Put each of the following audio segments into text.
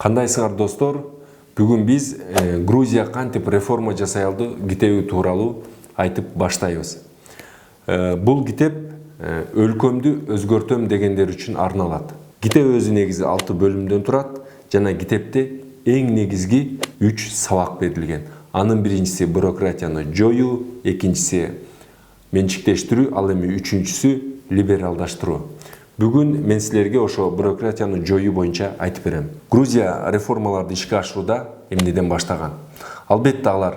Кандайсыңар достор? Бүгүн биз Грузия кантип реформа жасай алды китеби тууралуу айтып баштайбыз. Бул китеп өлкөмдү өзгөртөм дегендер үчүн арналат. Китеп өзү негизи 6 бөлүмдөн турат жана китепте эң негизги 3 сабак берилген. Анын биринчиси бюрократияны жоюу, экинчиси менчиктештирүү, ал эми үчүнчүсү либералдаштыруу. Бүгүн мен силерге ошо бюрократияны жоюу боюнча айтып берем. Грузия реформаларды ишке ашууда эмнеден баштаган? Албетте алар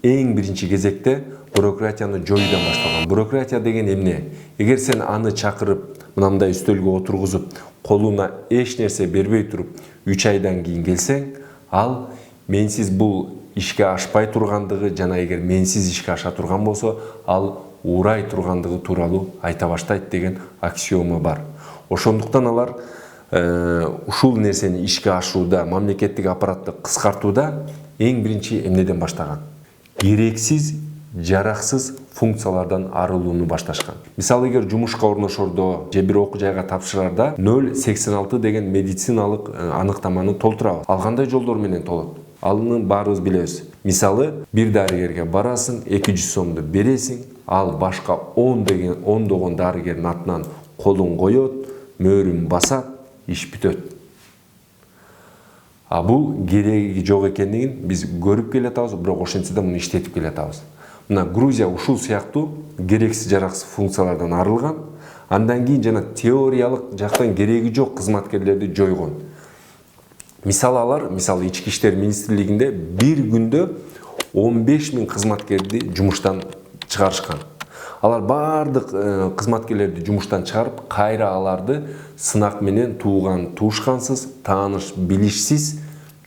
эң биринчи кезекте бюрократияны жоюудан башталган. Бюрократия деген эмне? Эгер сен аны чакырып, мындай үстөлгө отургузуп, колуна эч нерсе бербей туруп 3 айдан кийин келсең, ал менсиз бул ишке ашпай тургандыгы жана эгер менсиз ишке аша турган болсо, ал урай тургандыгы тууралуу айта баштайт деген аксиома бар. Ошондуктан алар ушул нерсени ишке ашууда, мамлекеттик аппаратты кыскартууда эң биринчи эмнеден баштаган? Керексиз, жараксыз функциялардан арылууну башташкан. Мисалы, эгер жумушка орношордо же бир окуу жайга тапшырарда 086 деген медициналык аныктаманы толтурабыз. Ал кандай жолдор менен толот? Аны баарыбыз билебиз. Мисалы, бир дарыгерге барасың, 200 сомду бересиң, ал башка 10 догон дарыгердин атынан колун коет, мөөрүн басат, иш бүтөт. Бул кереги жок экендигин биз көрүп келатабыз, бирок ошентсе да муну иштетип келатабыз. Мына Грузия ушул сыяктуу керексиз жараксыз функциялардан арылган, андан кийин жана теориялык жактан кереги жок кызматкерлерди жойгон. Мисалы Ички иштер министрлигинде бир күндө 15 000 кызматкерди жумуштан чыгарышкан. Алар бардык кызматкерлерди жумуштан чыгарып, кайра аларды сынак менен туушкансыз, тааныш билишсиз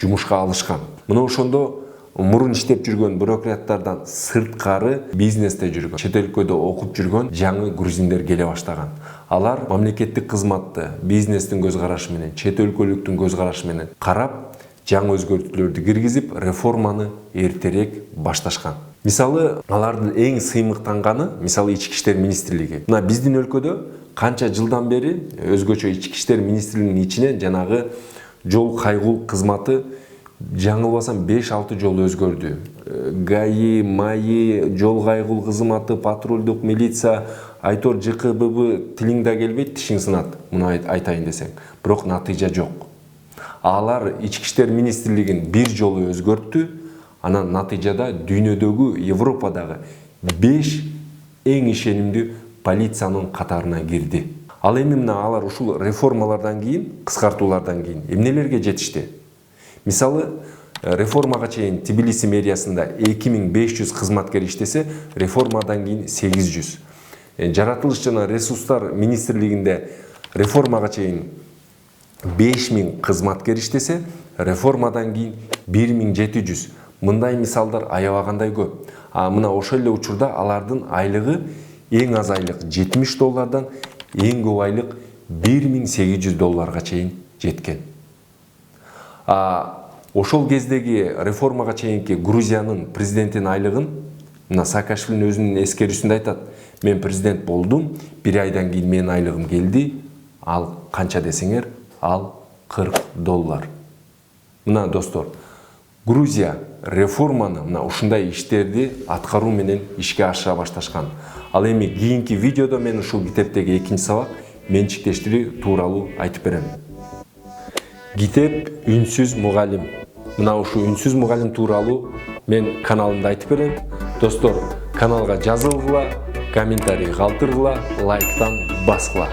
жумушка алышкан. Мына ошондо мурун иштеп жүргөн бюрократтардан сырткары бизнесте жүргөн, чет өлкөдө окуп жүргөн жаңы грузиндер келе баштаган. Алар мамлекеттик кызматты бизнестин көз карашы менен, чет өлкөлүктүн көз карашы менен карап, жаңы өзгөртүүлөрдү киргизип, реформаны эртерээк башташкан. Мисалы, алардын эң сыймыктанганы, мисалы Ички иштер министрлиги. Мына биздин өлкөдө канча жылдан бери өзгөчө Ички иштер министрлигинин ичинен жанагы жол кайгул кызматы жаңылбасам 5-6 жол өзгөрдү. ГАИ, МАИ, жол кайгул кызматы, патрулдук милиция, айтор ЖКББ тилиң да келбейт, тишиң сынат. Муну айтайын десең, бирок натыйжа жок. Алар Ички иштер министрлигин бир жолу өзгөрттү, анан натыйжада дүйнөдөгү, Европадагы 5 эң ишенимдүү полициянын катарына кирди. Ал эми мына алар ушул реформалардан кийин, кыскартуулардан кийин эмнелерге жетишти? Мисалы, реформага чейин Тбилиси мэриясында 2500 кызматкер иштесе, реформадан кийин 800. Жаратылыш жана ресурстар министрлигинде реформага чейин 5000 кызматкер иштесе, реформадан кийин 1700. Мындай мисалдар аябагандай көп. Мына ошол эле учурда алардын айлыгы эң аз айлык $70, эң көп айлык $1800 чейин жеткен. Ошол кездеги реформага чейинки Грузиянын президентинин айлыгын мына Саакашвилинин өзүнүн эскерүүсүндө айтат: "Мен президент болдум, 1 айдан кийин менин айлыгым келди." Ал канча десеңер, ал $40. Мына достор, Грузия реформаны мына ушундай иштерди аткаруу менен ишке ашыра башташкан. Ал эми кийинки видеодо мен ушул китептеги экинчи сабак менчиктештирүү тууралуу айтып берем. Китеп Үнсүз мугалим. Мына ушул Үнсүз мугалим тууралуу мен каналымда айтып берем. Достор, каналга жазылгыла, комментарий калтыргыла, лайктан баскыла.